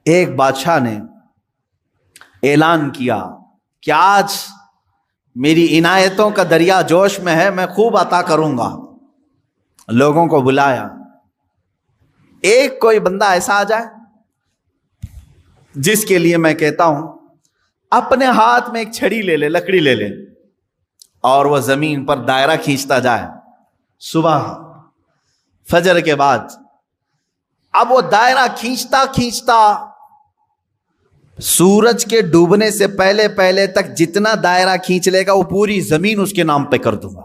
ایک بادشاہ نے اعلان کیا کہ آج میری عنایتوں کا دریا جوش میں ہے، میں خوب عطا کروں گا۔ لوگوں کو بلایا، ایک کوئی بندہ ایسا آ جائے جس کے لیے میں کہتا ہوں اپنے ہاتھ میں ایک چھڑی لے لے، لکڑی لے لے، اور وہ زمین پر دائرہ کھینچتا جائے صبح فجر کے بعد۔ اب وہ دائرہ کھینچتا کھینچتا سورج کے ڈوبنے سے پہلے پہلے تک جتنا دائرہ کھینچ لے گا وہ پوری زمین اس کے نام پہ کر دوں گا۔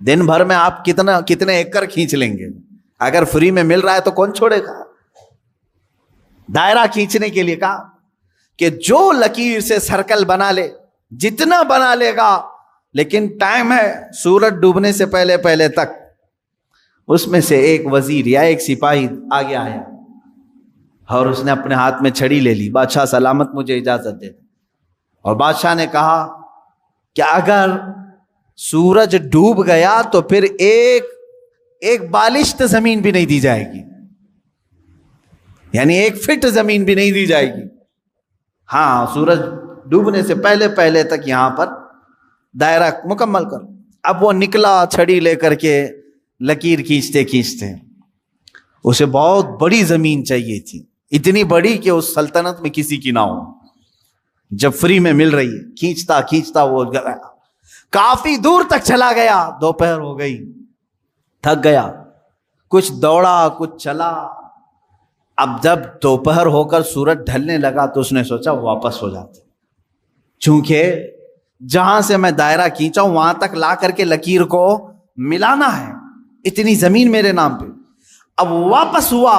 دن بھر میں آپ کتنے ایکڑ کھینچ لیں گے؟ اگر فری میں مل رہا ہے تو کون چھوڑے گا؟ دائرہ کھینچنے کے لیے کہا کہ جو لکیر سے سرکل بنا لے، جتنا بنا لے گا، لیکن ٹائم ہے سورج ڈوبنے سے پہلے پہلے تک۔ اس میں سے ایک وزیر یا ایک سپاہی آگے آیا اور اس نے اپنے ہاتھ میں چھڑی لے لی، بادشاہ سلامت مجھے اجازت دے۔ اور بادشاہ نے کہا کہ اگر سورج ڈوب گیا تو پھر ایک بالشت زمین بھی نہیں دی جائے گی، یعنی 1 فٹ زمین بھی نہیں دی جائے گی۔ ہاں، سورج ڈوبنے سے پہلے پہلے تک یہاں پر دائرہ مکمل کر۔ اب وہ نکلا چھڑی لے کر کے، لکیر کھینچتے کھینچتے، اسے بہت بڑی زمین چاہیے تھی، اتنی بڑی کہ اس سلطنت میں کسی کی نہ ہو۔ جب فری میں مل رہی ہے، کھینچتا کھینچتا وہ گیا، کافی دور تک چلا گیا، دوپہر ہو گئی، تھک گیا، کچھ دوڑا کچھ چلا۔ اب جب دوپہر ہو کر سورج ڈھلنے لگا تو اس نے سوچا واپس ہو جاتے، چونکہ جہاں سے میں دائرہ کھینچا ہوں وہاں تک لا کر کے لکیر کو ملانا ہے، اتنی زمین میرے نام پہ۔ اب واپس ہوا،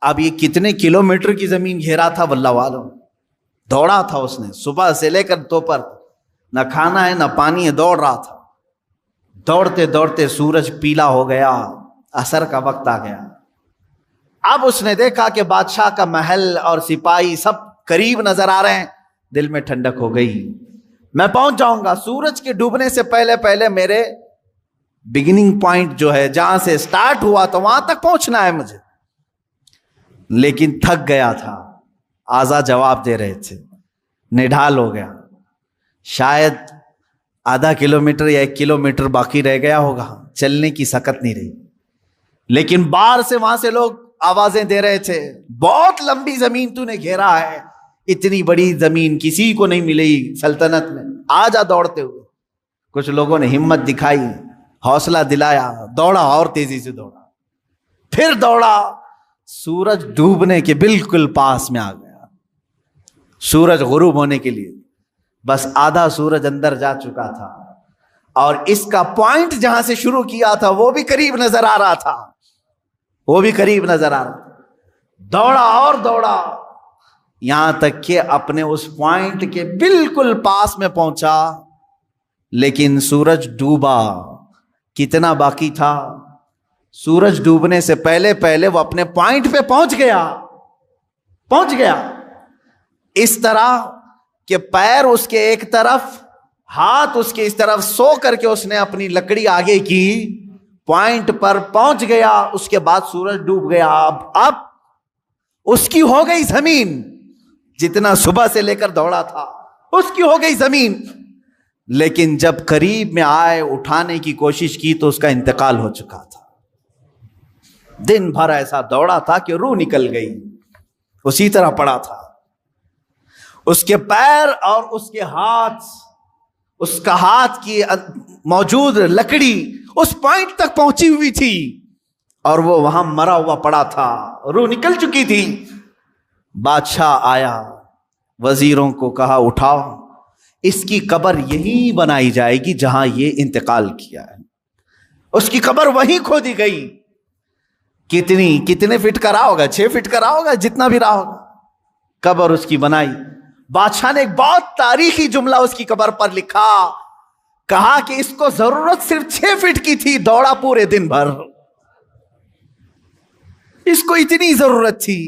اب یہ کتنے کلومیٹر کی زمین گھیرا تھا واللہ عالم۔ دوڑا تھا اس نے صبح سے لے کر دوپہر، نہ کھانا ہے نہ پانی ہے، دوڑ رہا تھا۔ دوڑتے دوڑتے سورج پیلا ہو گیا، عصر کا وقت آ گیا۔ اب اس نے دیکھا کہ بادشاہ کا محل اور سپاہی سب قریب نظر آ رہے ہیں، دل میں ٹھنڈک ہو گئی، میں پہنچ جاؤں گا سورج کے ڈوبنے سے پہلے پہلے۔ میرے بگننگ پوائنٹ جو ہے، جہاں سے سٹارٹ ہوا تو وہاں تک پہنچنا ہے مجھے، لیکن تھک گیا تھا، آزا جواب دے رہے تھے، نڈھال ہو گیا، شاید آدھا کلومیٹر یا 1 کلومیٹر باقی رہ گیا ہوگا، چلنے کی سکت نہیں رہی۔ لیکن باہر سے وہاں سے لوگ آوازیں دے رہے تھے، بہت لمبی زمین تو نے گھیرا ہے، اتنی بڑی زمین کسی کو نہیں ملی سلطنت میں، آ جا دوڑتے ہوئے۔ کچھ لوگوں نے ہمت دکھائی، حوصلہ دلایا، دوڑا اور تیزی سے دوڑا، پھر دوڑا، سورج ڈوبنے کے بالکل پاس میں آ گیا، سورج غروب ہونے کے لیے بس آدھا سورج اندر جا چکا تھا، اور اس کا پوائنٹ جہاں سے شروع کیا تھا وہ بھی قریب نظر آ رہا تھا، وہ بھی قریب نظر آ رہا تھا۔ دوڑا اور دوڑا، یہاں تک کہ اپنے اس پوائنٹ کے بالکل پاس میں پہنچا، لیکن سورج ڈوبا۔ کتنا باقی تھا؟ سورج ڈوبنے سے پہلے پہلے وہ اپنے پوائنٹ پہ پہنچ گیا، اس طرح کہ پیر اس کے ایک طرف، ہاتھ اس کے اس طرف، سو کر کے اس نے اپنی لکڑی آگے کی، پوائنٹ پر پہنچ گیا۔ اس کے بعد سورج ڈوب گیا، اب اس کی ہو گئی زمین، جتنا صبح سے لے کر دوڑا تھا اس کی ہو گئی زمین۔ لیکن جب قریب میں آئے، اٹھانے کی کوشش کی تو اس کا انتقال ہو چکا تھا۔ دن بھر ایسا دوڑا تھا کہ روح نکل گئی، اسی طرح پڑا تھا۔ اس کے پیر اور اس کے ہاتھ، اس کا ہاتھ کی موجود لکڑی اس پوائنٹ تک پہنچی ہوئی تھی، اور وہ وہاں مرا ہوا پڑا تھا، روح نکل چکی تھی۔ بادشاہ آیا، وزیروں کو کہا اٹھاؤ، اس کی قبر یہی بنائی جائے گی جہاں یہ انتقال کیا ہے۔ اس کی قبر وہیں کھودی گئی۔ کتنے فٹ کا رہا ہوگا؟ 6 فٹ کا رہا ہوگا، جتنا بھی رہا ہوگا، قبر اس کی بنائی۔ بادشاہ نے ایک بہت تاریخی جملہ اس کی قبر پر لکھا، کہا کہ اس کو ضرورت صرف 6 فٹ کی تھی، دوڑا پورے دن بھر، اس کو اتنی ضرورت تھی،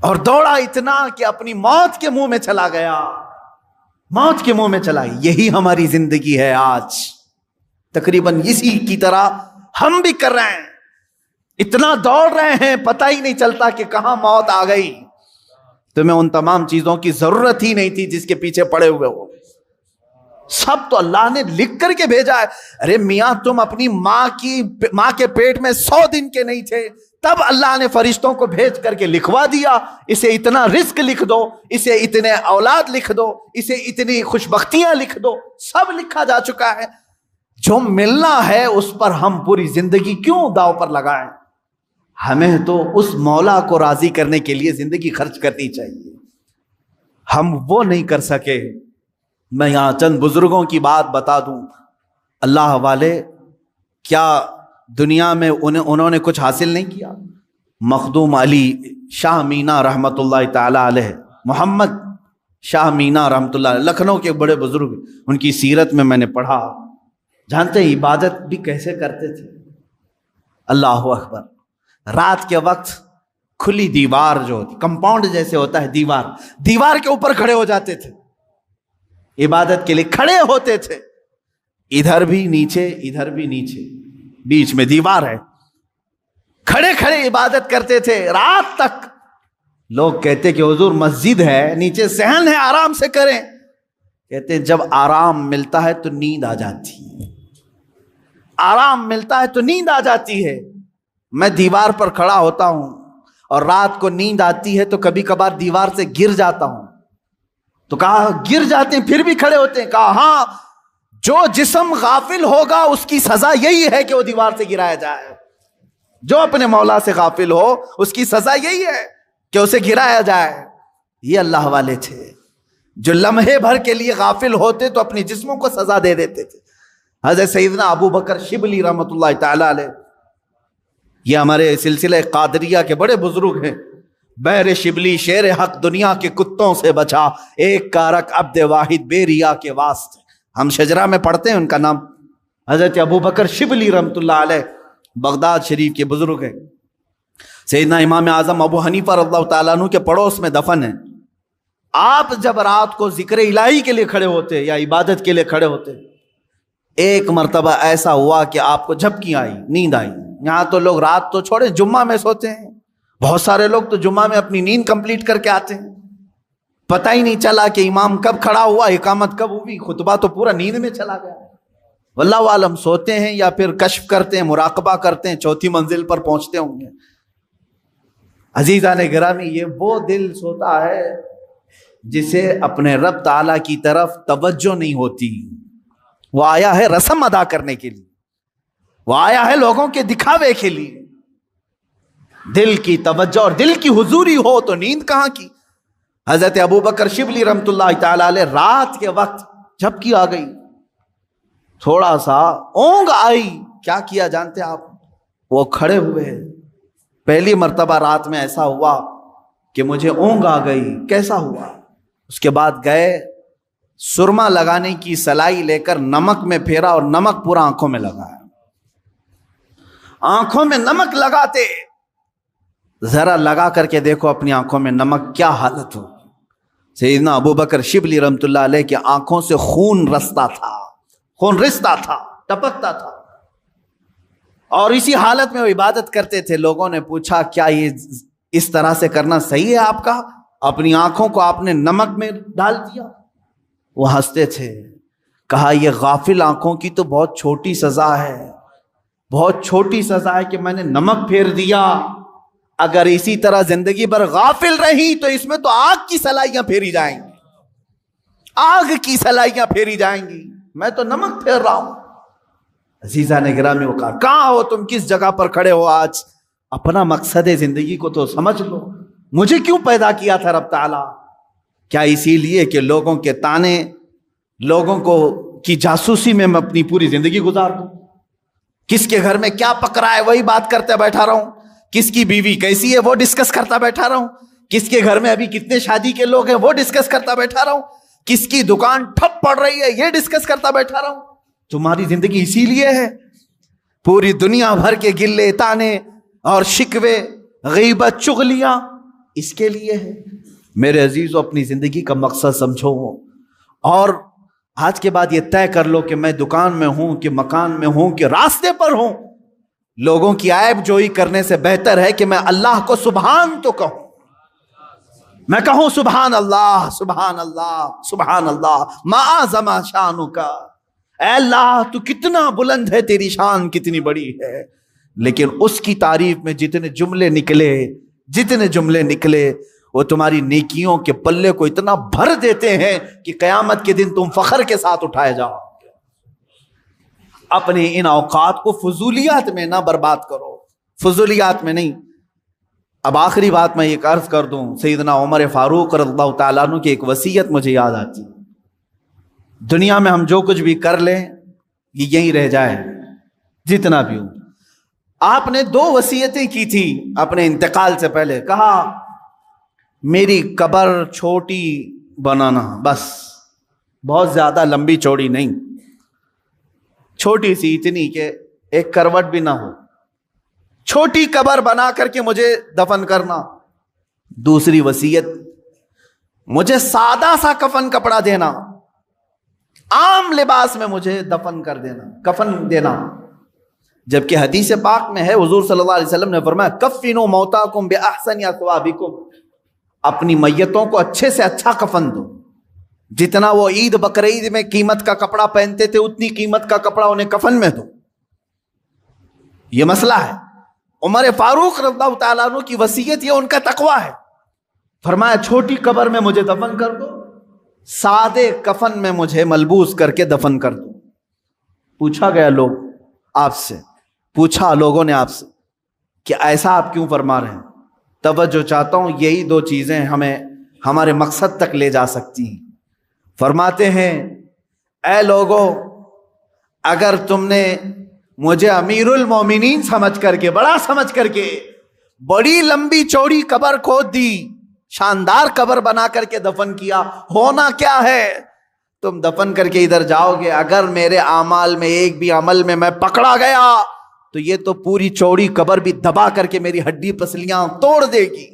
اور دوڑا اتنا کہ اپنی موت کے منہ میں چلا گیا، موت کے منہ میں چلا گیا۔ یہی ہماری زندگی ہے آج، تقریباً اسی کی طرح ہم بھی کر رہے ہیں۔ اتنا دوڑ رہے ہیں پتہ ہی نہیں چلتا کہ کہاں موت آ گئی. تمہیں ان تمام چیزوں کی ضرورت ہی نہیں تھی جس کے پیچھے پڑے ہوئے ہو. سب تو اللہ نے لکھ کر کے بھیجا ہے. ارے میاں تم اپنی ماں کے پیٹ میں 100 دن کے نہیں تھے, تب اللہ نے فرشتوں کو بھیج کر کے لکھوا دیا, اسے اتنا رزق لکھ دو, اسے اتنے اولاد لکھ دو, اسے اتنی خوشبختیاں لکھ دو, سب لکھا جا چکا ہے. جو ملنا ہے اس پر ہم پوری زندگی کیوں داؤ پر لگائیں؟ ہمیں تو اس مولا کو راضی کرنے کے لیے زندگی خرچ کرنی چاہیے. ہم وہ نہیں کر سکے. میں یہاں چند بزرگوں کی بات بتا دوں. اللہ والے کیا دنیا میں انہوں نے کچھ حاصل نہیں کیا؟ مخدوم علی شاہ مینا رحمت اللہ تعالی علیہ, محمد شاہ مینا رحمت اللہ علیہ, لکھنؤ کے بڑے بزرگ, ان کی سیرت میں میں نے پڑھا. جانتے ہیں عبادت بھی کیسے کرتے تھے؟ اللہ اکبر. رات کے وقت کھلی دیوار جو ہوتی, کمپاؤنڈ جیسے ہوتا ہے دیوار کے اوپر کھڑے ہو جاتے تھے, عبادت کے لیے کھڑے ہوتے تھے. ادھر بھی نیچے ادھر بھی نیچے, بیچ میں دیوار ہے, کھڑے کھڑے عبادت کرتے تھے رات تک. لوگ کہتے کہ حضور مسجد ہے, نیچے صحن ہے, آرام سے کریں. کہتے جب آرام ملتا ہے تو نیند آ جاتی ہے, آرام ملتا ہے تو نیند آ جاتی ہے. میں دیوار پر کھڑا ہوتا ہوں اور رات کو نیند آتی ہے تو کبھی کبھار دیوار سے گر جاتا ہوں. تو کہا گر جاتے ہیں پھر بھی کھڑے ہوتے ہیں؟ کہا ہاں, جو جسم غافل ہوگا اس کی سزا یہی ہے کہ وہ دیوار سے گرایا جائے. جو اپنے مولا سے غافل ہو اس کی سزا یہی ہے کہ اسے گرایا جائے. یہ اللہ والے تھے جو لمحے بھر کے لیے غافل ہوتے تو اپنی جسموں کو سزا دے دیتے تھے. حضرت سیدنا ابو بکر شبلی رحمۃ اللہ تعالی علیہ, یہ ہمارے سلسلہ قادریہ کے بڑے بزرگ ہیں. بحر شبلی شیر حق دنیا کے کتوں سے بچا, ایک کارک عبد واحد بے ریا کے واسطے. ہم شجرہ میں پڑھتے ہیں ان کا نام. حضرت ابو بکر شبلی رحمۃ اللہ علیہ بغداد شریف کے بزرگ ہیں. سیدنا امام اعظم ابو حنیفہ رضی اللہ تعالیٰ عنہ کے پڑوس میں دفن ہیں. آپ جب رات کو ذکر الہی کے لیے کھڑے ہوتے یا عبادت کے لیے کھڑے ہوتے, ایک مرتبہ ایسا ہوا کہ آپ کو جھپکی آئی, نیند آئی. یہاں تو لوگ رات تو چھوڑے جمعہ میں سوتے ہیں, بہت سارے لوگ تو جمعہ میں اپنی نیند کمپلیٹ کر کے آتے ہیں. پتہ ہی نہیں چلا کہ امام کب کھڑا ہوا, اقامت کب ہوئی, خطبہ تو پورا نیند میں چلا گیا. واللہ عالم سوتے ہیں یا پھر کشف کرتے ہیں, مراقبہ کرتے ہیں, چوتھی منزل پر پہنچتے ہوں گے. عزیزان گرامی, یہ وہ دل سوتا ہے جسے اپنے رب تعالیٰ کی طرف توجہ نہیں ہوتی. وہ آیا ہے رسم ادا کرنے کے لیے, وہ آیا ہے لوگوں کے دکھاوے کے لیے. دل کی توجہ اور دل کی حضوری ہو تو نیند کہاں کی. حضرت ابو بکر شبلی رحمت اللہ تعالی علیہ رات کے وقت جھپکی آ گئی, تھوڑا سا اونگ آئی. کیا کیا جانتے آپ؟ وہ کھڑے ہوئے. پہلی مرتبہ رات میں ایسا ہوا کہ مجھے اونگ آ گئی. کیسا ہوا؟ اس کے بعد گئے, سرما لگانے کی سلائی لے کر نمک میں پھیرا اور نمک پورا آنکھوں میں لگایا. آنکھوں میں نمک لگاتے, ذرا لگا کر کے دیکھو اپنی آنکھوں میں نمک کیا حالت ہو. سیدنا ابو بکر شبلی رحمت اللہ علیہ کی آنکھوں سے خون رستا تھا, خون رستا تھا, ٹپکتا تھا, اور اسی حالت میں وہ عبادت کرتے تھے. لوگوں نے پوچھا کیا یہ اس طرح سے کرنا صحیح ہے آپ کا؟ اپنی آنکھوں کو آپ نے نمک میں ڈال دیا. وہ ہنستے تھے. کہا یہ غافل آنکھوں کی تو بہت چھوٹی سزا ہے, بہت چھوٹی سزا ہے کہ میں نے نمک پھیر دیا. اگر اسی طرح زندگی بھر غافل رہی تو اس میں تو آگ کی سلائیاں پھیری جائیں گی, آگ کی سلائیاں پھیری جائیں گی. میں تو نمک پھیر رہا ہوں. عزیزان گرامی وقار, کہاں ہو تم؟ کس جگہ پر کھڑے ہو آج؟ اپنا مقصد زندگی کو تو سمجھ لو. مجھے کیوں پیدا کیا تھا رب تعالیٰ؟ کیا اسی لیے کہ لوگوں کے تانے, لوگوں کو کی جاسوسی میں اپنی پوری زندگی گزار دوں؟ کس کے گھر میں کیا پک رہا ہے وہی بات کرتے بیٹھا رہا ہوں, کس کی بیوی کیسی ہے وہ ڈسکس کرتا بیٹھا رہا ہوں, کس کے گھر میں ابھی کتنے شادی کے لوگ ہیں وہ ڈسکس کرتا بیٹھا رہا ہوں, کس کی دکان ٹھپ پڑ رہی ہے یہ ڈسکس کرتا بیٹھا رہا ہوں. تمہاری زندگی اسی لیے ہے. پوری دنیا بھر کے گلے تانے اور شکوے, غیبت, چغلیاں اس کے لیے ہے. میرے عزیزو, اپنی زندگی کا مقصد سمجھو, اور آج کے بعد یہ طے کر لو کہ میں دکان میں ہوں کہ مکان میں ہوں کہ راستے پر ہوں, لوگوں کی عیب جوئی کرنے سے بہتر ہے کہ میں اللہ کو سبحان تو کہوں، میں کہوں سبحان اللہ سبحان اللہ سبحان اللہ، ما اعظم شانک، اے اللہ تو کتنا بلند ہے، تیری شان کتنی بڑی ہے۔ لیکن اس کی تعریف میں جتنے جملے نکلے وہ تمہاری نیکیوں کے پلے کو اتنا بھر دیتے ہیں کہ قیامت کے دن تم فخر کے ساتھ اٹھائے جاؤ۔ اپنے ان اوقات کو فضولیات میں نہ برباد کرو، فضولیات میں نہیں۔ اب آخری بات میں ایک عرض کر دوں، سیدنا عمر فاروق رضی اللہ تعالیٰ عنہ کی ایک وصیت مجھے یاد آتی، دنیا میں ہم جو کچھ بھی کر لیں یہ یہیں رہ جائے جتنا بھی ہو۔ آپ نے 2 وصیتیں کی تھی اپنے انتقال سے پہلے، کہا میری قبر چھوٹی بنانا، بس بہت زیادہ لمبی چوڑی نہیں، چھوٹی سی، اتنی کہ ایک کروٹ بھی نہ ہو، چھوٹی قبر بنا کر کے مجھے دفن کرنا۔ دوسری وصیت، مجھے سادہ سا کفن کپڑا دینا، عام لباس میں مجھے دفن کر دینا، کفن دینا۔ جبکہ حدیث پاک میں ہے، حضور صلی اللہ علیہ وسلم نے فرمایا کفنوا موتاکم باحسن اثوابکم، اپنی میتوں کو اچھے سے اچھا کفن دو، جتنا وہ عید بقرعید میں قیمت کا کپڑا پہنتے تھے اتنی قیمت کا کپڑا انہیں کفن میں دو۔ یہ مسئلہ ہے۔ عمر فاروق رضی اللہ تعالیٰ عنہ کی وصیت یہ ان کا تقویٰ ہے، فرمایا چھوٹی قبر میں مجھے دفن کر دو، سادے کفن میں مجھے ملبوس کر کے دفن کر دو۔ پوچھا گیا لوگوں نے آپ سے کہ ایسا آپ کیوں فرما رہے ہیں؟ توجہ چاہتا ہوں، یہی 2 چیزیں ہمیں ہمارے مقصد تک لے جا سکتی ہیں۔ فرماتے ہیں اے لوگو، اگر تم نے مجھے امیر المومنین سمجھ کر کے، بڑا سمجھ کر کے بڑی لمبی چوڑی قبر کھود دی، شاندار قبر بنا کر کے دفن کیا، ہونا کیا ہے؟ تم دفن کر کے ادھر جاؤ گے، اگر میرے اعمال میں ایک بھی عمل میں میں پکڑا گیا تو یہ تو پوری چوڑی قبر بھی دبا کر کے میری ہڈی پسلیاں توڑ دے گی،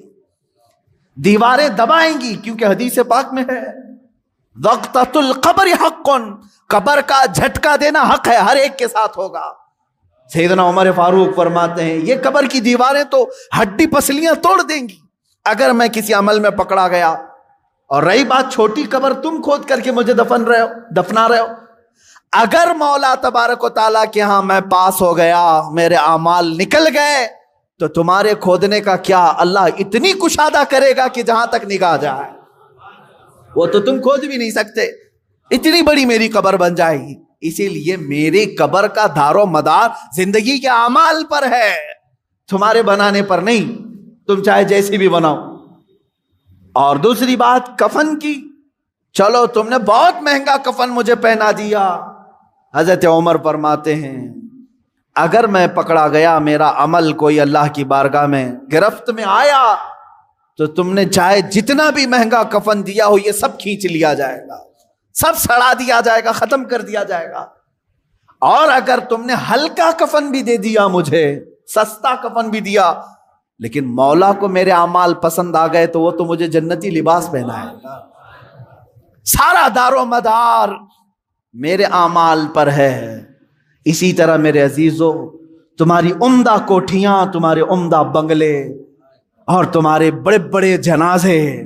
دیواریں دبائیں گی، کیونکہ حدیث پاک میں ہے وقتۃ القبر حق، قبر کا جھٹکا دینا حق ہے، ہر ایک کے ساتھ ہوگا۔ سیدنا عمر فاروق فرماتے ہیں یہ قبر کی دیواریں تو ہڈی پسلیاں توڑ دیں گی اگر میں کسی عمل میں پکڑا گیا، اور رہی بات چھوٹی قبر تم کھود کر کے مجھے دفنا رہے ہو، اگر مولا تبارک و تعالیٰ کے ہاں میں پاس ہو گیا، میرے اعمال نکل گئے، تو تمہارے کھودنے کا کیا، اللہ اتنی کشادہ کرے گا کہ جہاں تک نگاہ جائے وہ تو تم کھود بھی نہیں سکتے، اتنی بڑی میری قبر بن جائے گی۔ اسی لیے میری قبر کا دار و مدار زندگی کے اعمال پر ہے، تمہارے بنانے پر نہیں، تم چاہے جیسی بھی بناؤ۔ اور دوسری بات کفن کی، چلو تم نے بہت مہنگا کفن مجھے پہنا دیا، حضرت عمر فرماتے ہیں اگر میں پکڑا گیا، میرا عمل کوئی اللہ کی بارگاہ میں گرفت میں آیا، تو تم نے چاہے جتنا بھی مہنگا کفن دیا ہو یہ سب کھینچ لیا جائے گا، سب سڑا دیا جائے گا، ختم کر دیا جائے گا۔ اور اگر تم نے ہلکا کفن بھی دے دیا مجھے، سستا کفن بھی دیا، لیکن مولا کو میرے اعمال پسند آ گئے تو وہ تو مجھے جنتی لباس پہنائے گا۔ سارا دار و مدار میرے اعمال پر ہے۔ اسی طرح میرے عزیزو، تمہاری عمدہ کوٹھیاں، تمہارے عمدہ بنگلے اور تمہارے بڑے بڑے جنازے،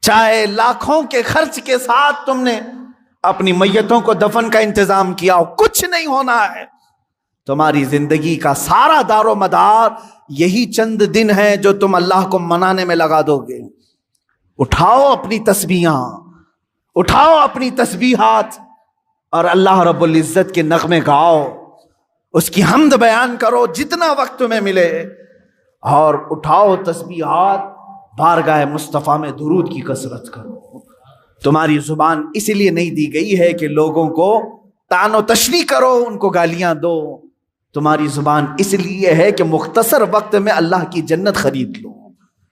چاہے لاکھوں کے خرچ کے ساتھ تم نے اپنی میتوں کو دفن کا انتظام کیا ہو، کچھ نہیں ہونا ہے۔ تمہاری زندگی کا سارا دار و مدار یہی چند دن ہے جو تم اللہ کو منانے میں لگا دو گے۔ اٹھاؤ اپنی تسبیحاں، اٹھاؤ اپنی تسبیحات اور اللہ رب العزت کے نغمے گاؤ، اس کی حمد بیان کرو جتنا وقت تمہیں ملے، اور اٹھاؤ تسبیحات، بارگاہ مصطفیٰ میں درود کی کثرت کرو۔ تمہاری زبان اس لیے نہیں دی گئی ہے کہ لوگوں کو طعن و تشنیع کرو، ان کو گالیاں دو، تمہاری زبان اس لیے ہے کہ مختصر وقت میں اللہ کی جنت خرید لو۔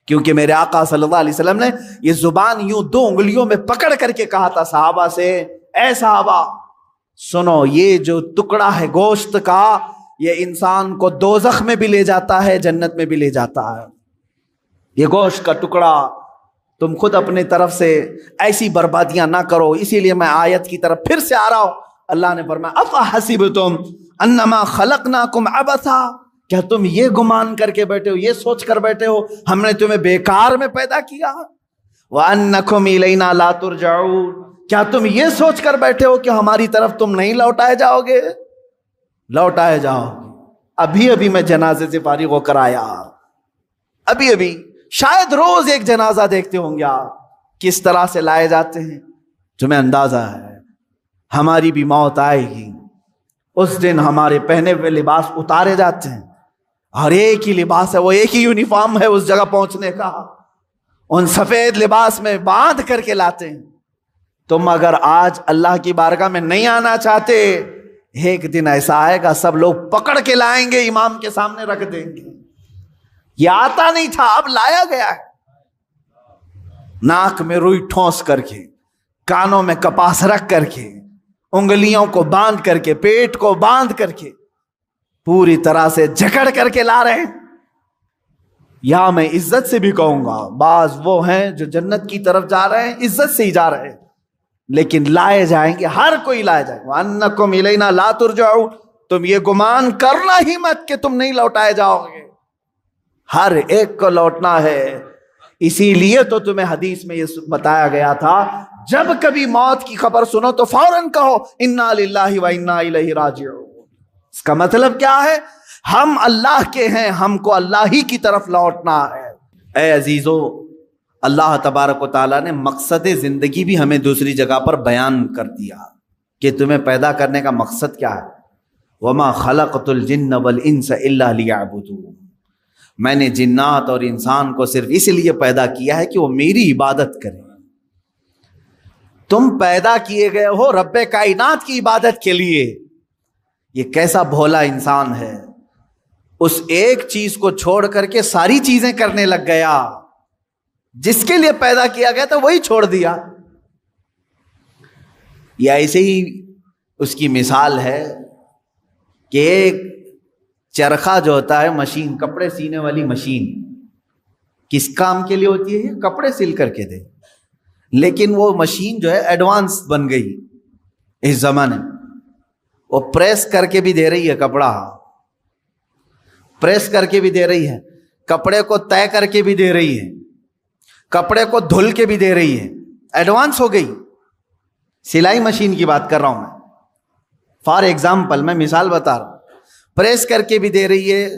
کیونکہ میرے آقا صلی اللہ علیہ وسلم نے یہ زبان یوں 2 انگلیوں میں پکڑ کر کے کہا تھا صحابہ سے، اے صحابہ سنو، یہ جو ٹکڑا ہے گوشت کا، یہ انسان کو دوزخ میں بھی لے جاتا ہے، جنت میں بھی لے جاتا ہے۔ یہ گوشت کا ٹکڑا، تم خود اپنے طرف سے ایسی بربادیاں نہ کرو۔ اسی لیے میں آیت کی طرف پھر سے آ رہا ہوں۔ اللہ نے فرمایا افحسبتم انما خلقناکم عبثا، کیا تم یہ گمان کر کے بیٹھے ہو، یہ سوچ کر بیٹھے ہو ہم نے تمہیں بیکار میں پیدا کیا؟ وانکم الینا لا ترجعون، کیا تم یہ سوچ کر بیٹھے ہو کہ ہماری طرف تم نہیں لوٹائے جاؤ گے؟ لوٹائے جاؤ گے۔ ابھی ابھی میں جنازے سے فارغ ہو کر آیا، ابھی ابھی، شاید روز ایک جنازہ دیکھتے ہوں گے آپ کس طرح سے لائے جاتے ہیں۔ تمہیں اندازہ ہے ہماری بھی موت آئے گی، اس دن ہمارے پہنے ہوئے لباس اتارے جاتے ہیں، اور ایک ہی لباس ہے، وہ ایک ہی یونیفارم ہے اس جگہ پہنچنے کا، ان سفید لباس میں باندھ کر کے لاتے ہیں۔ تم اگر آج اللہ کی بارگاہ میں نہیں آنا چاہتے، ایک دن ایسا آئے گا سب لوگ پکڑ کے لائیں گے، امام کے سامنے رکھ دیں گے۔ یہ آتا نہیں تھا، اب لایا گیا ہے، ناک میں روئی ٹھونس کر کے، کانوں میں کپاس رکھ کر کے، انگلیوں کو باندھ کر کے، پیٹ کو باندھ کر کے، پوری طرح سے جکڑ کر کے لا رہے ہیں۔ یا میں عزت سے بھی کہوں گا، بعض وہ ہیں جو جنت کی طرف جا رہے ہیں، عزت سے ہی جا رہے ہیں، لیکن لائے جائیں گے، ہر کوئی لائے جائے گا۔ وَأَنَّكُمْ إِلَيْنَا لَا تُرْجَعُونَ، تم یہ گمان کرنا ہی مت کہ تم نہیں لوٹائے جاؤ گے، ہر ایک کو لوٹنا ہے۔ اسی لیے تو تمہیں حدیث میں یہ بتایا گیا تھا، جب کبھی موت کی خبر سنو تو فوراً کہو اِنَّا لِلَّهِ وَإِنَّا إِلَيْهِ راجعون۔ اس کا مطلب کیا ہے؟ ہم اللہ کے ہیں، ہم کو اللہ ہی کی طرف لوٹنا ہے۔ اے عزیزو، اللہ تبارک و تعالیٰ نے مقصد زندگی بھی ہمیں دوسری جگہ پر بیان کر دیا کہ تمہیں پیدا کرنے کا مقصد کیا ہے۔ وَمَا خَلَقْتُ الْجِنَّ وَالْإِنسَ إِلَّا لِيَعْبُدُونَ، میں نے جنات اور انسان کو صرف اس لیے پیدا کیا ہے کہ وہ میری عبادت کریں۔ تم پیدا کیے گئے ہو رب کائنات کی عبادت کے لیے۔ یہ کیسا بھولا انسان ہے، اس ایک چیز کو چھوڑ کر کے ساری چیزیں کرنے لگ گیا، جس کے لیے پیدا کیا گیا تھا وہی چھوڑ دیا۔ یا ایسے ہی اس کی مثال ہے کہ ایک چرخہ جو ہوتا ہے، مشین، کپڑے سینے والی مشین، کس کام کے لیے ہوتی ہے؟ کپڑے سل کر کے دے، لیکن وہ مشین جو ہے ایڈوانس بن گئی اس زمانے، وہ پریس کر کے بھی دے رہی ہے، کپڑا پریس کر کے بھی دے رہی ہے، کپڑے کو طے کر کے بھی دے رہی ہے، کپڑے کو دھل کے بھی دے رہی ہے، ایڈوانس ہو گئی۔ سلائی مشین کی بات کر رہا ہوں میں، فار ایگزامپل میں مثال بتا رہا ہوں، پریس کر کے بھی دے رہی ہے،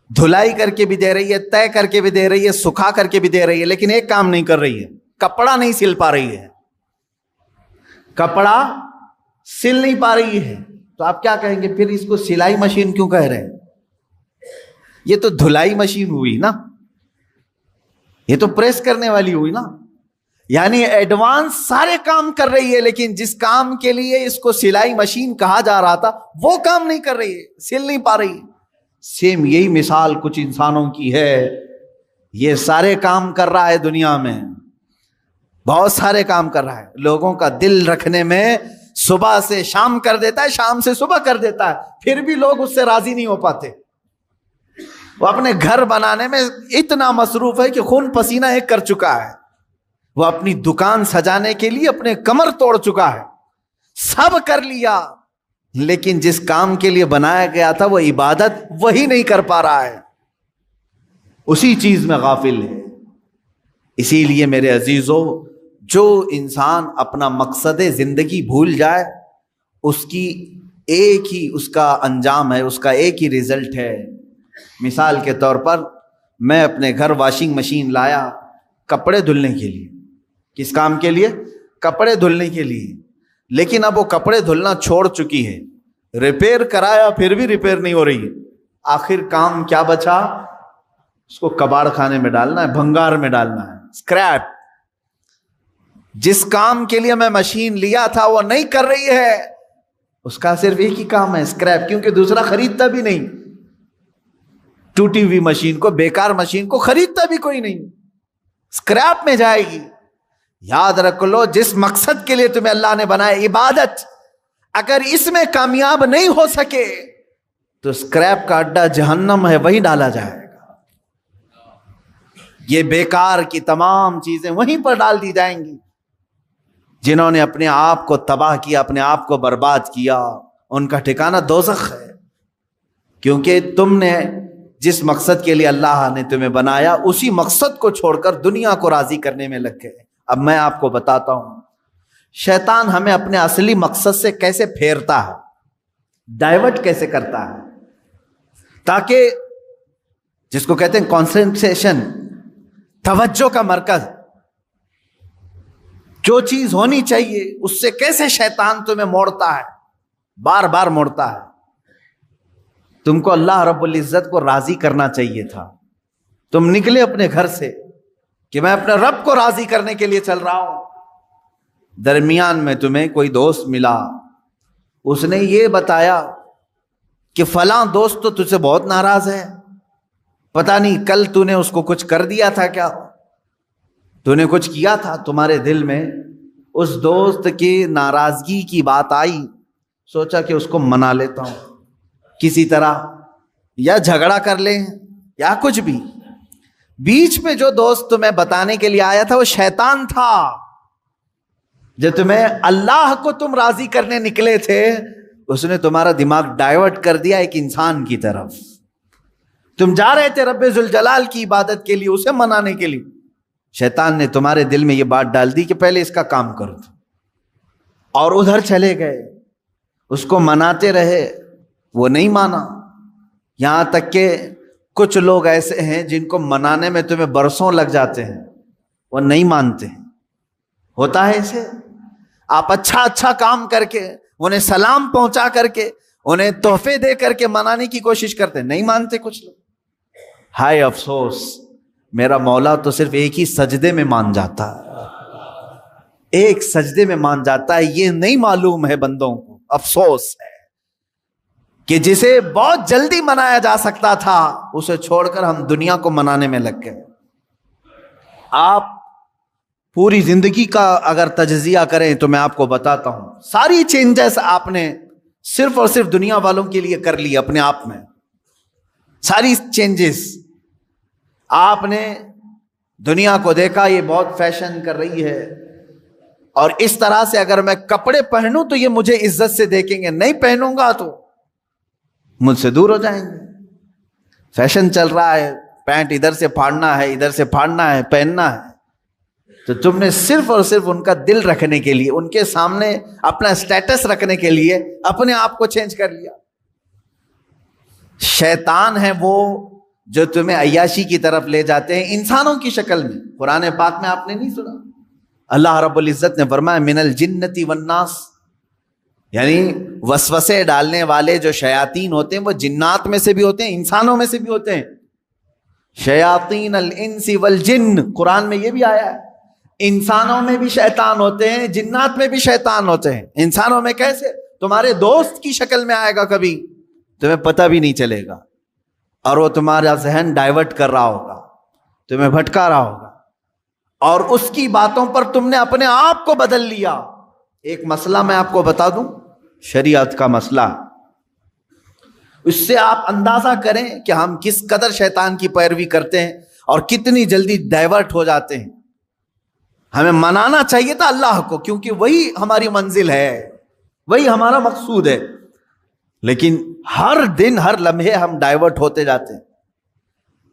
دھلائی کر کے بھی دے رہی ہے، طے کر کے بھی دے رہی ہے، سکھا کر کے بھی دے رہی ہے، لیکن ایک کام نہیں کر رہی ہے، کپڑا نہیں سل پا رہی ہے، کپڑا سل نہیں پا رہی ہے۔ تو آپ کیا کہیں گے؟ پھر اس کو سلائی مشین کیوں کہہ رہے ہیں؟ یہ تو دھلائی مشین ہوئی نا، یہ تو پریس کرنے والی ہوئی نا، یعنی ایڈوانس سارے کام کر رہی ہے، لیکن جس کام کے لیے اس کو سلائی مشین کہا جا رہا تھا وہ کام نہیں کر رہی ہے، سل نہیں پا رہی۔ سیم یہی مثال کچھ انسانوں کی ہے، یہ سارے کام کر رہا ہے دنیا میں، بہت سارے کام کر رہا ہے، لوگوں کا دل رکھنے میں صبح سے شام کر دیتا ہے، شام سے صبح کر دیتا ہے، پھر بھی لوگ اس سے راضی نہیں ہو پاتے۔ وہ اپنے گھر بنانے میں اتنا مصروف ہے کہ خون پسینہ ایک کر چکا ہے، وہ اپنی دکان سجانے کے لیے اپنے کمر توڑ چکا ہے، سب کر لیا، لیکن جس کام کے لیے بنایا گیا تھا وہ عبادت وہی نہیں کر پا رہا ہے، اسی چیز میں غافل ہے۔ اسی لیے میرے عزیزو، جو انسان اپنا مقصد زندگی بھول جائے، اس کی ایک ہی اس کا انجام ہے، اس کا ایک ہی رزلٹ ہے۔ مثال کے طور پر میں اپنے گھر واشنگ مشین لایا کپڑے دھلنے کے لیے، کس کام کے لیے؟ کپڑے دھلنے کے لیے، لیکن اب وہ کپڑے دھلنا چھوڑ چکی ہے، ریپیئر کرایا پھر بھی ریپیئر نہیں ہو رہی ہے، آخر کام کیا بچا؟ اس کو کباڑ خانے میں ڈالنا ہے، بھنگار میں ڈالنا ہے، اسکریپ۔ جس کام کے لیے میں مشین لیا تھا وہ نہیں کر رہی ہے، اس کا صرف ایک ہی کام ہے، اسکریپ، کیونکہ دوسرا خریدتا بھی نہیں، ٹوٹی ہوئی مشین کو، بیکار مشین کو خریدتا بھی کوئی نہیں، اسکریپ میں جائے گی۔ یاد رکھ لو، جس مقصد کے لیے تمہیں اللہ نے بنایا، عبادت، اگر اس میں کامیاب نہیں ہو سکے تو اسکریپ کا اڈا جہنم ہے، وہی ڈالا جائے گا، یہ بیکار کی تمام چیزیں وہیں پر ڈال دی جائیں گی۔ جنہوں نے اپنے آپ کو تباہ کیا، اپنے آپ کو برباد کیا، ان کا ٹھکانہ دوزخ ہے، کیونکہ تم نے جس مقصد کے لیے اللہ نے تمہیں بنایا اسی مقصد کو چھوڑ کر دنیا کو راضی کرنے میں لگ گئے۔ اب میں آپ کو بتاتا ہوں شیطان ہمیں اپنے اصلی مقصد سے کیسے پھیرتا ہے، ڈائیورٹ کیسے کرتا ہے، تاکہ جس کو کہتے ہیں کانسنٹریشن، توجہ کا مرکز، جو چیز ہونی چاہیے اس سے کیسے شیطان تمہیں موڑتا ہے، بار بار موڑتا ہے۔ تم کو اللہ رب العزت کو راضی کرنا چاہیے تھا، تم نکلے اپنے گھر سے کہ میں اپنے رب کو راضی کرنے کے لیے چل رہا ہوں، درمیان میں تمہیں کوئی دوست ملا، اس نے یہ بتایا کہ فلاں دوست تو تجھ سے بہت ناراض ہے، پتہ نہیں کل تو نے اس کو کچھ کر دیا تھا، کیا تو نے کچھ کیا تھا، تمہارے دل میں اس دوست کی ناراضگی کی بات آئی، سوچا کہ اس کو منا لیتا ہوں کسی طرح، یا جھگڑا کر لیں یا کچھ بھی۔ بیچ میں جو دوست تمہیں بتانے کے لیے آیا تھا وہ شیطان تھا، جو تمہیں اللہ کو تم راضی کرنے نکلے تھے اس نے تمہارا دماغ ڈائیورٹ کر دیا ایک انسان کی طرف۔ تم جا رہے تھے رب ذوالجلال کی عبادت کے لیے، اسے منانے کے لیے، شیطان نے تمہارے دل میں یہ بات ڈال دی کہ پہلے اس کا کام کرو، اور ادھر چلے گئے، اس کو مناتے رہے، وہ نہیں مانا، یہاں تک کہ کچھ لوگ ایسے ہیں جن کو منانے میں تمہیں برسوں لگ جاتے ہیں، وہ نہیں مانتے ہیں، ہوتا ہے ایسے۔ آپ اچھا کام کر کے، انہیں سلام پہنچا کر کے، انہیں تحفے دے کر کے منانے کی کوشش کرتے ہیں، نہیں مانتے کچھ لوگ۔ ہائے افسوس، میرا مولا تو صرف ایک ہی سجدے میں مان جاتا ہے، ایک سجدے میں مان جاتا ہے، یہ نہیں معلوم ہے بندوں کو۔ افسوس ہے کہ جسے بہت جلدی منایا جا سکتا تھا اسے چھوڑ کر ہم دنیا کو منانے میں لگ گئے۔ آپ پوری زندگی کا اگر تجزیہ کریں تو میں آپ کو بتاتا ہوں ساری چینجز آپ نے صرف اور صرف دنیا والوں کے لیے کر لی، اپنے آپ میں ساری چینجز۔ آپ نے دنیا کو دیکھا یہ بہت فیشن کر رہی ہے، اور اس طرح سے اگر میں کپڑے پہنوں تو یہ مجھے عزت سے دیکھیں گے، نہیں پہنوں گا تو مجھ سے دور ہو جائیں گے۔ فیشن چل رہا ہے، پینٹ ادھر سے پھاڑنا ہے، ادھر سے پھاڑنا ہے، پہننا ہے، تو تم نے صرف اور صرف ان کا دل رکھنے کے لیے، ان کے سامنے اپنا سٹیٹس رکھنے کے لیے اپنے آپ کو چینج کر لیا۔ شیطان ہے وہ جو تمہیں عیاشی کی طرف لے جاتے ہیں انسانوں کی شکل میں۔ قرآن پاک میں آپ نے نہیں سنا، اللہ رب العزت نے فرمایا من الجنتی والناس، یعنی وسوسے ڈالنے والے جو شیاطین ہوتے ہیں وہ جنات میں سے بھی ہوتے ہیں، انسانوں میں سے بھی ہوتے ہیں۔ شیاطین الانس والجن، قرآن میں یہ بھی آیا ہے، انسانوں میں بھی شیطان ہوتے ہیں، جنات میں بھی شیطان ہوتے ہیں۔ انسانوں میں کیسے؟ تمہارے دوست کی شکل میں آئے گا، کبھی تمہیں پتہ بھی نہیں چلے گا، اور وہ تمہارا ذہن ڈائیورٹ کر رہا ہوگا، تمہیں بھٹکا رہا ہوگا، اور اس کی باتوں پر تم نے اپنے آپ کو بدل لیا۔ ایک مسئلہ میں آپ کو بتا دوں، شریعت کا مسئلہ، اس سے آپ اندازہ کریں کہ ہم کس قدر شیطان کی پیروی کرتے ہیں اور کتنی جلدی ڈائیورٹ ہو جاتے ہیں۔ ہمیں منانا چاہیے تھا اللہ کو، کیونکہ وہی ہماری منزل ہے، وہی ہمارا مقصود ہے، لیکن ہر دن ہر لمحے ہم ڈائیورٹ ہوتے جاتے ہیں۔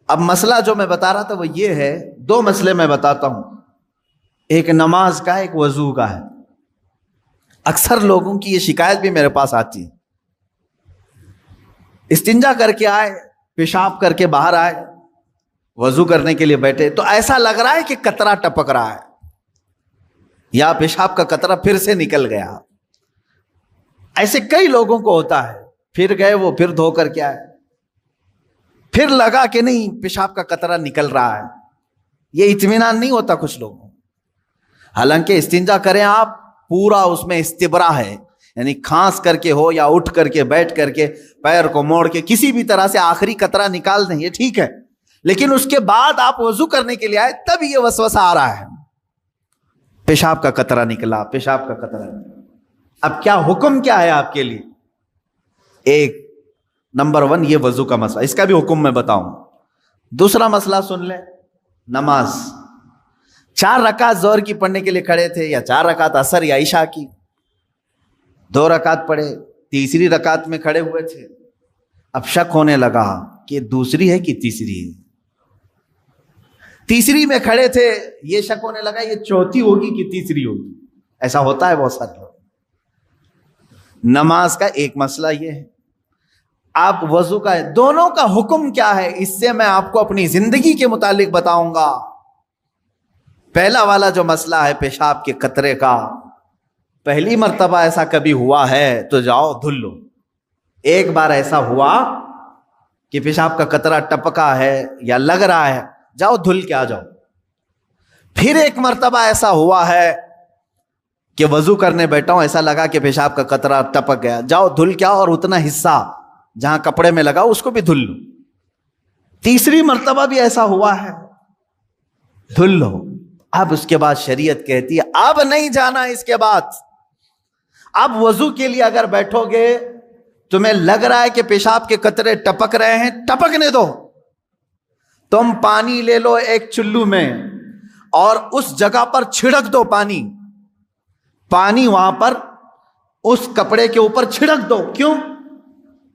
اب مسئلہ جو میں بتا رہا تھا وہ یہ ہے، دو مسئلے میں بتاتا ہوں، ایک نماز کا، ایک وضو کا ہے۔ اکثر لوگوں کی یہ شکایت بھی میرے پاس آتی ہے، استنجا کر کے آئے، پیشاب کر کے باہر آئے، وضو کرنے کے لیے بیٹھے تو ایسا لگ رہا ہے کہ قطرہ ٹپک رہا ہے، یا پیشاب کا قطرہ پھر سے نکل گیا۔ ایسے کئی لوگوں کو ہوتا ہے، پھر گئے وہ، پھر دھو کر کے آئے، پھر لگا کہ نہیں پیشاب کا قطرہ نکل رہا ہے، یہ اطمینان نہیں ہوتا کچھ لوگوں۔ حالانکہ استنجا کریں آپ، پورا اس میں استبرا ہے، یعنی کھانس کر کے ہو یا اٹھ کر کے، بیٹھ کر کے، پیر کو موڑ کے، کسی بھی طرح سے آخری قطرہ نکال دیں، یہ ٹھیک ہے، لیکن اس کے بعد آپ وضو کرنے کے لیے آئے تب یہ وسوسہ آ رہا ہے، پیشاب کا قطرہ نکلا، پیشاب کا قطرہ نکلا۔ اب کیا حکم کیا ہے آپ کے لیے؟ ایک نمبر 1 یہ وضو کا مسئلہ، اس کا بھی حکم میں بتاؤں۔ دوسرا مسئلہ سن لیں، نماز 4 رکعت ظہر کی پڑھنے کے لیے کھڑے تھے، یا 4 رکعت عصر یا عشاء کی، 2 رکعت پڑھے، تیسری رکعت میں کھڑے ہوئے تھے، اب شک ہونے لگا کہ دوسری ہے کہ تیسری ہے. تیسری میں کھڑے تھے، یہ شک ہونے لگا یہ چوتھی ہوگی کہ تیسری ہوگی. ایسا ہوتا ہے بہت سارے لوگ. نماز کا ایک مسئلہ یہ ہے، آپ وضو کا ہے، دونوں کا حکم کیا ہے اس سے میں آپ کو اپنی زندگی کے متعلق بتاؤں گا. پہلا والا جو مسئلہ ہے پیشاب کے قطرے کا، پہلی مرتبہ ایسا کبھی ہوا ہے تو جاؤ دھل لو. ایک بار ایسا ہوا کہ پیشاب کا قطرہ ٹپکا ہے یا لگ رہا ہے، جاؤ دھل کے آ جاؤ. پھر ایک مرتبہ ایسا ہوا ہے کہ وضو کرنے بیٹھا ہوں، ایسا لگا کہ پیشاب کا قطرہ ٹپک گیا، جاؤ دھل کے آؤ اور اتنا حصہ جہاں کپڑے میں لگا اس کو بھی دھل لو. تیسری مرتبہ بھی ایسا ہوا ہے، دھل لو. اب اس کے بعد شریعت کہتی ہے اب نہیں جانا اس کے بعد. اب وضو کے لیے اگر بیٹھو گے تمہیں لگ رہا ہے کہ پیشاب کے قطرے ٹپک رہے ہیں، ٹپکنے دو. تم پانی لے لو ایک چلو میں اور اس جگہ پر چھڑک دو پانی وہاں پر اس کپڑے کے اوپر چھڑک دو. کیوں؟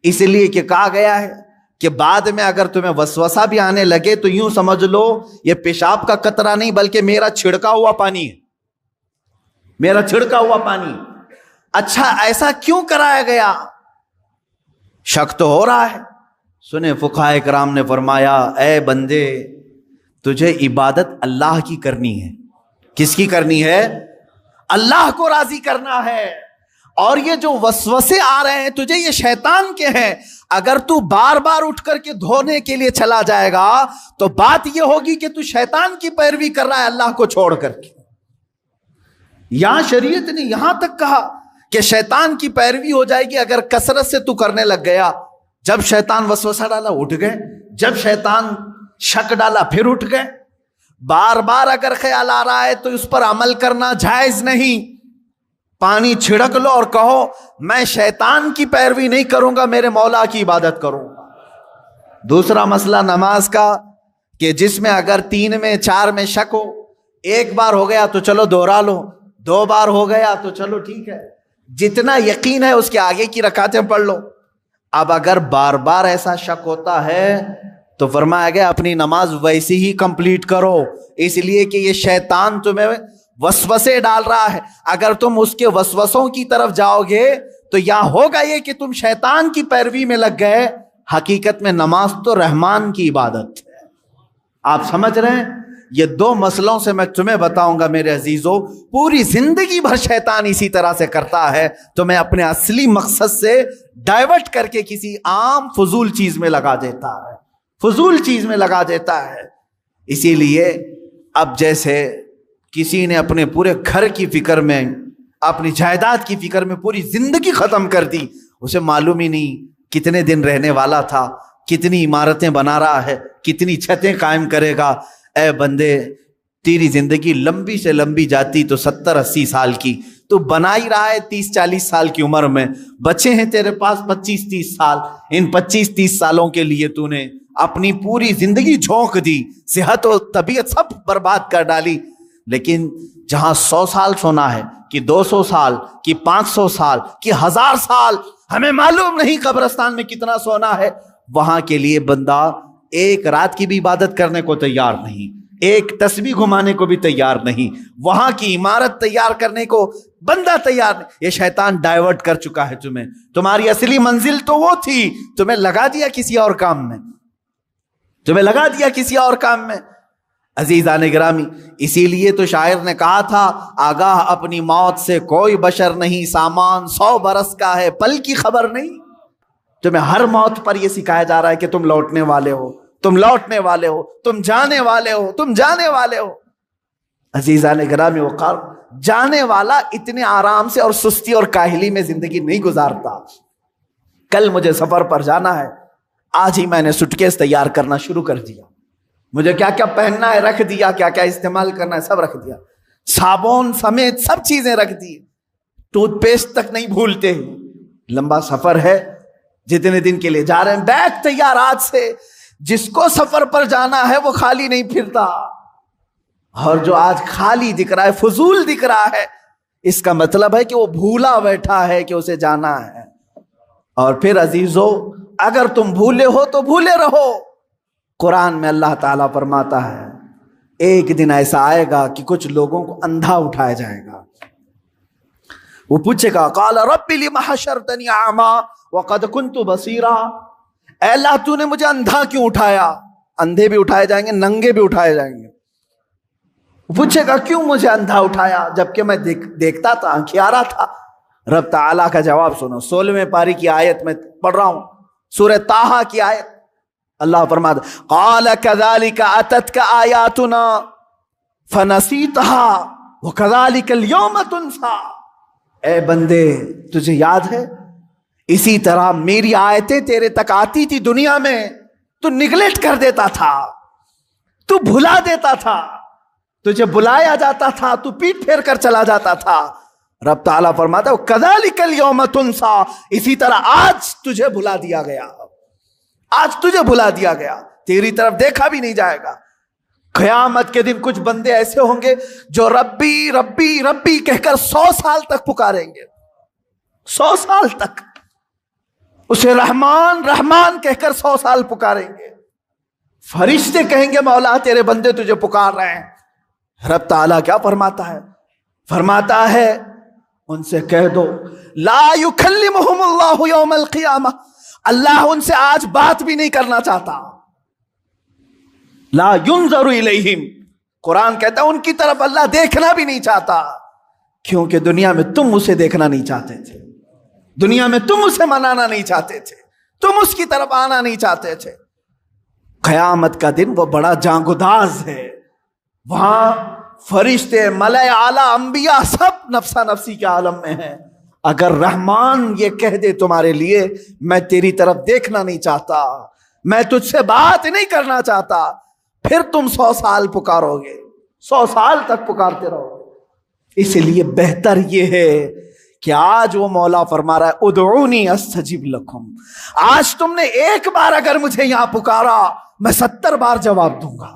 اس لیے کہ کہا گیا ہے کہ بعد میں اگر تمہیں وسوسہ بھی آنے لگے تو یوں سمجھ لو یہ پیشاب کا قطرہ نہیں بلکہ میرا چھڑکا ہوا پانی ہے، میرا چھڑکا ہوا پانی. اچھا ایسا کیوں کرایا گیا؟ شک تو ہو رہا ہے. سنیں فقہائے کرام نے فرمایا اے بندے تجھے عبادت اللہ کی کرنی ہے. کس کی کرنی ہے؟ اللہ کو راضی کرنا ہے. اور یہ جو وسوسے آ رہے ہیں تجھے یہ شیطان کے ہیں. اگر تو بار بار اٹھ کر کے دھونے کے لیے چلا جائے گا تو بات یہ ہوگی کہ تو شیطان کی پیروی کر رہا ہے اللہ کو چھوڑ کر کے. یہاں شریعت نے یہاں تک کہا کہ شیطان کی پیروی ہو جائے گی اگر کثرت سے تو کرنے لگ گیا. جب شیطان وسوسہ ڈالا اٹھ گئے، جب شیطان شک ڈالا پھر اٹھ گئے. بار بار اگر خیال آ رہا ہے تو اس پر عمل کرنا جائز نہیں. پانی چھڑک لو اور کہو میں شیطان کی پیروی نہیں کروں گا، میرے مولا کی عبادت کروں گا. دوسرا مسئلہ نماز کا کہ جس میں اگر 3 میں 4 میں شک ہو، ایک بار ہو گیا تو چلو دوہرا لو، 2 بار ہو گیا تو چلو ٹھیک ہے، جتنا یقین ہے اس کے آگے کی رکعتیں پڑھ لو. اب اگر بار بار ایسا شک ہوتا ہے تو فرمایا گیا اپنی نماز ویسی ہی کمپلیٹ کرو، اس لیے کہ یہ شیطان تمہیں وسوسے ڈال رہا ہے. اگر تم اس کے وسوسوں کی طرف جاؤ گے تو یہاں ہوگا یہ کہ تم شیطان کی پیروی میں لگ گئے. حقیقت میں نماز تو رحمان کی عبادت ہے. آپ سمجھ رہے ہیں؟ یہ 2 مسئلوں سے میں تمہیں بتاؤں گا میرے عزیزوں. پوری زندگی بھر شیطان اسی طرح سے کرتا ہے، تمہیں اپنے اصلی مقصد سے ڈائیورٹ کر کے کسی عام فضول چیز میں لگا دیتا ہے، فضول چیز میں لگا دیتا ہے. اسی لیے اب جیسے کسی نے اپنے پورے گھر کی فکر میں، اپنی جائیداد کی فکر میں پوری زندگی ختم کر دی، اسے معلوم ہی نہیں کتنے دن رہنے والا تھا، کتنی عمارتیں بنا رہا ہے، کتنی چھتیں قائم کرے گا. اے بندے تیری زندگی لمبی سے لمبی جاتی تو 70-80 سال کی، تو بنا ہی رہا ہے 30-40 سال کی عمر میں. بچے ہیں تیرے پاس 25-30 سال، ان 25-30 سالوں کے لیے تو نے اپنی پوری زندگی جھونک دی، صحت و طبیعت سب برباد کر ڈالی. لیکن جہاں 100 سال سونا ہے کہ 200 سال کہ 500 سال کہ 1000 سال، ہمیں معلوم نہیں قبرستان میں کتنا سونا ہے، وہاں کے لیے بندہ ایک رات کی بھی عبادت کرنے کو تیار نہیں، ایک تسبیح گھمانے کو بھی تیار نہیں، وہاں کی عمارت تیار کرنے کو بندہ تیار نہیں. یہ شیطان ڈائیورٹ کر چکا ہے تمہیں. تمہاری اصلی منزل تو وہ تھی، تمہیں لگا دیا کسی اور کام میں، تمہیں لگا دیا کسی اور کام میں. عزیزان گرامی، اسی لیے تو شاعر نے کہا تھا آگاہ اپنی موت سے کوئی بشر نہیں، سامان 100 برس کا ہے پل کی خبر نہیں. تمہیں ہر موت پر یہ سکھایا جا رہا ہے کہ تم لوٹنے والے ہو، تم لوٹنے والے ہو، تم جانے والے ہو، تم جانے والے ہو. عزیزان گرامی وقار، جانے والا اتنے آرام سے اور سستی اور کاہلی میں زندگی نہیں گزارتا. کل مجھے سفر پر جانا ہے، آج ہی میں نے سوٹکیس تیار کرنا شروع کر دیا. مجھے کیا کیا پہننا ہے رکھ دیا، کیا کیا استعمال کرنا ہے سب رکھ دیا، صابن سمیت سب چیزیں رکھ دی، ٹوتھ پیسٹ تک نہیں بھولتے. لمبا سفر ہے، جتنے دن کے لیے جا رہے ہیں بیگ تیار آج سے. جس کو سفر پر جانا ہے وہ خالی نہیں پھرتا، اور جو آج خالی دکھ رہا ہے، فضول دکھ رہا ہے، اس کا مطلب ہے کہ وہ بھولا بیٹھا ہے کہ اسے جانا ہے. اور پھر عزیزو اگر تم بھولے ہو تو بھولے رہو. قرآن میں اللہ تعالیٰ فرماتا ہے ایک دن ایسا آئے گا کہ کچھ لوگوں کو اندھا اٹھایا جائے گا. وہ پوچھے گا قال رب لم حشرتنی اعما وقد كنت بصیرا، اے اللہ تو نے مجھے اندھا کیوں اٹھایا؟ اندھے بھی اٹھائے جائیں گے، ننگے بھی اٹھائے جائیں گے. وہ پوچھے گا کیوں مجھے اندھا اٹھایا جبکہ میں دیکھتا تھا، آنکھیارا تھا؟ رب تعالیٰ کا جواب سنو، 16ویں پاری کی آیت میں پڑھ رہا ہوں، سورہ طٰہٰ کی آیت. اللہ فرماتا قال كذلك اتتك آیاتنا فنسیتها وكذلك اليوم تنسى. اے بندے تجھے یاد ہے اسی طرح میری آیتیں تیرے تک آتی تھی دنیا میں، تو نگلیکٹ کر دیتا تھا، تو بھلا دیتا تھا، تجھے بلایا جاتا تھا تو پیٹ پھیر کر چلا جاتا تھا. رب تعالیٰ فرماتا ہے کذالک الیوم تنسا، اسی طرح آج تجھے بھلا دیا گیا، آج تجھے بھلا دیا گیا، تیری طرف دیکھا بھی نہیں جائے گا. قیامت کے دن کچھ بندے ایسے ہوں گے جو ربی ربی ربی کہہ کر 100 سال تک پکاریں گے، 100 سال تک اسے رحمان رحمان کہہ کر 100 سال پکاریں گے. فرشتے کہیں گے مولا تیرے بندے تجھے پکار رہے ہیں. رب تعالیٰ کیا فرماتا ہے؟ فرماتا ہے ان سے کہہ دو لا یکلمہم اللہ یوم القیامہ، اللہ ان سے آج بات بھی نہیں کرنا چاہتا. لا ینظر الیہم، قرآن کہتا ہے ان کی طرف اللہ دیکھنا بھی نہیں چاہتا، کیونکہ دنیا میں تم اسے دیکھنا نہیں چاہتے تھے، دنیا میں تم اسے منانا نہیں چاہتے تھے، تم اس کی طرف آنا نہیں چاہتے تھے. قیامت کا دن وہ بڑا جانگداز ہے، وہاں فرشتے ملائے اعلیٰ انبیاء سب نفسا نفسی کے عالم میں ہیں. اگر رحمان یہ کہہ دے تمہارے لیے میں تیری طرف دیکھنا نہیں چاہتا، میں تجھ سے بات نہیں کرنا چاہتا، پھر تم 100 سال پکارو گے، 100 سال تک پکارتے رہو گے. اس لیے بہتر یہ ہے کہ آج وہ مولا فرما رہا ہے ادعونی استجب لکم، آج تم نے ایک بار اگر مجھے یہاں پکارا میں 70 بار جواب دوں گا.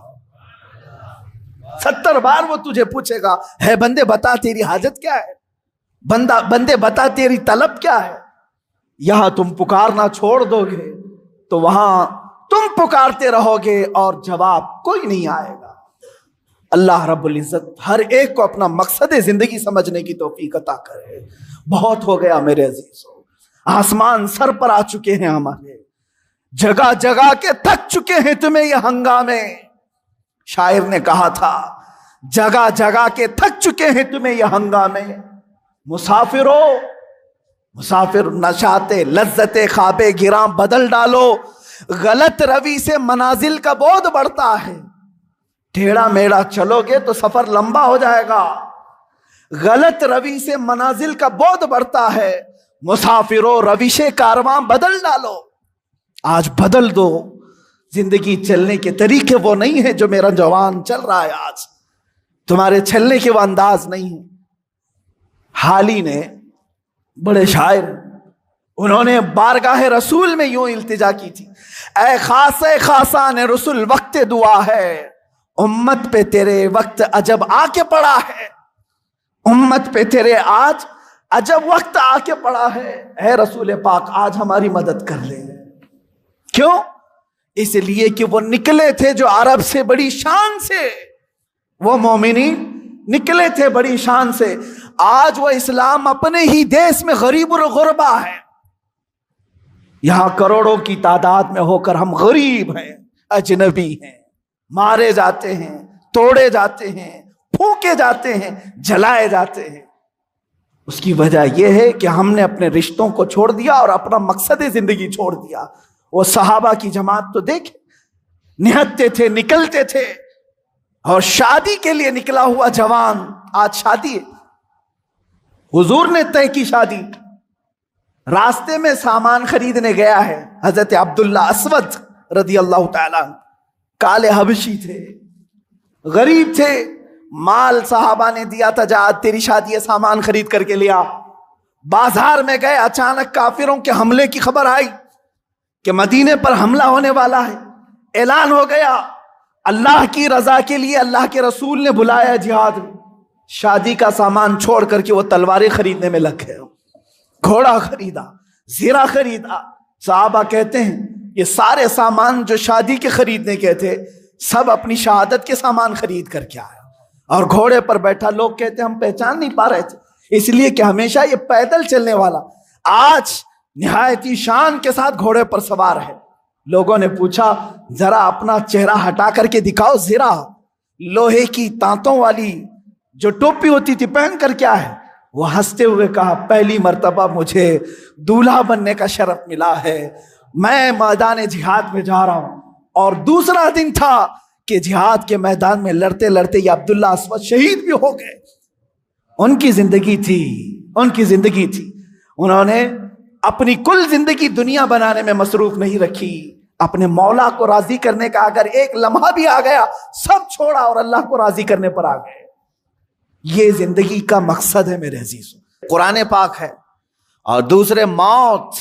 70 بار وہ تجھے پوچھے گا ہے بندے بتا تیری حاجت کیا ہے، بندے بتا تیری طلب کیا ہے. یہاں تم پکارنا چھوڑ دو گے تو وہاں تم پکارتے رہو گے اور جواب کوئی نہیں آئے گا. اللہ رب العزت ہر ایک کو اپنا مقصد زندگی سمجھنے کی توفیق عطا کرے. بہت ہو گیا میرے عزیزوں، آسمان سر پر آ چکے ہیں ہمارے، جگہ جگہ کے تھک چکے ہیں تمہیں یہ ہنگامے. شاعر نے کہا تھا جگہ جگہ کے تھک چکے ہیں تمہیں یہ ہنگامے. مسافرو مسافر نشاتے لذت خواب گراں بدل ڈالو، غلط روی سے منازل کا بودھ بڑھتا ہے. ٹیڑھا میڑھا چلو گے تو سفر لمبا ہو جائے گا، غلط روی سے منازل کا بودھ بڑھتا ہے. مسافرو روش کارواں بدل ڈالو، آج بدل دو. زندگی چلنے کے طریقے وہ نہیں ہے جو میرا جوان چل رہا ہے آج، تمہارے چلنے کے وہ انداز نہیں ہے. حالی نے بڑے شاعر، انہوں نے بارگاہ رسول میں یوں التجا کی تھی، اے خاص خاصان رسول وقت دعا ہے، امت پہ تیرے وقت عجب آ کے پڑا ہے، امت پہ تیرے آج عجب وقت آ کے پڑا ہے. اے رسول پاک آج ہماری مدد کر لے. کیوں؟ اس لیے کہ وہ نکلے تھے جو عرب سے بڑی شان سے، وہ مومنین نکلے تھے بڑی شان سے. آج وہ اسلام اپنے ہی دیش میں غریب الغربا ہے، یہاں کروڑوں کی تعداد میں ہو کر ہم غریب ہیں، اجنبی ہیں، مارے جاتے ہیں، توڑے جاتے ہیں، پھونکے جاتے ہیں، جلائے جاتے ہیں. اس کی وجہ یہ ہے کہ ہم نے اپنے رشتوں کو چھوڑ دیا اور اپنا مقصد زندگی چھوڑ دیا. وہ صحابہ کی جماعت تو دیکھ، نہتے تھے، نکلتے تھے، اور شادی کے لیے نکلا ہوا جوان آج شادی ہے. حضور نے طے کی شادی، راستے میں سامان خریدنے گیا ہے. حضرت عبداللہ اسود رضی اللہ تعالیٰ کالے حبشی تھے، غریب تھے، مال صحابہ نے دیا تھا جا تیری شادی ہے سامان خرید کر کے لیا. بازار میں گئے، اچانک کافروں کے حملے کی خبر آئی کہ مدینے پر حملہ ہونے والا ہے. اعلان ہو گیا، اللہ کی رضا کے لیے اللہ کے رسول نے بلایا جہاد میں. شادی کا سامان چھوڑ کر کے وہ تلواریں خریدنے میں لگ گئے، گھوڑا خریدا، زیرہ خریدا. صحابہ کہتے ہیں یہ سارے سامان جو شادی کے خریدنے کے تھے سب اپنی شہادت کے سامان خرید کر کے آیا, اور گھوڑے پر بیٹھا. لوگ کہتے ہیں ہم پہچان نہیں پا رہے تھے, اس لیے کہ ہمیشہ یہ پیدل چلنے والا آج نہایتی شان کے ساتھ گھوڑے پر سوار ہے. لوگوں نے پوچھا ذرا اپنا چہرہ ہٹا کر کے دکھاؤ, زیرہ لوہے کی تانتوں والی جو ٹوپی ہوتی تھی پہن کر کیا ہے؟ وہ ہنستے ہوئے کہا پہلی مرتبہ مجھے دولہا بننے کا شرف ملا ہے, میں میدان جہاد میں جا رہا ہوں. اور دوسرا دن تھا کہ جہاد کے میدان میں لڑتے لڑتے یہ عبداللہ اسود شہید بھی ہو گئے. ان کی زندگی تھی, ان کی زندگی تھی. انہوں نے اپنی کل زندگی دنیا بنانے میں مصروف نہیں رکھی, اپنے مولا کو راضی کرنے کا اگر ایک لمحہ بھی آ گیا سب چھوڑا اور اللہ کو راضی کرنے پر آ گئے. یہ زندگی کا مقصد ہے میرے عزیزوں. قرآن پاک ہے. اور دوسرے موت,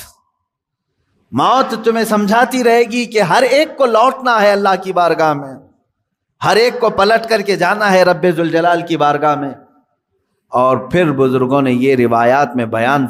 موت تمہیں سمجھاتی رہے گی کہ ہر ایک کو لوٹنا ہے اللہ کی بارگاہ میں, ہر ایک کو پلٹ کر کے جانا ہے رب ذوالجلال کی بارگاہ میں. اور پھر بزرگوں نے یہ روایات میں بیان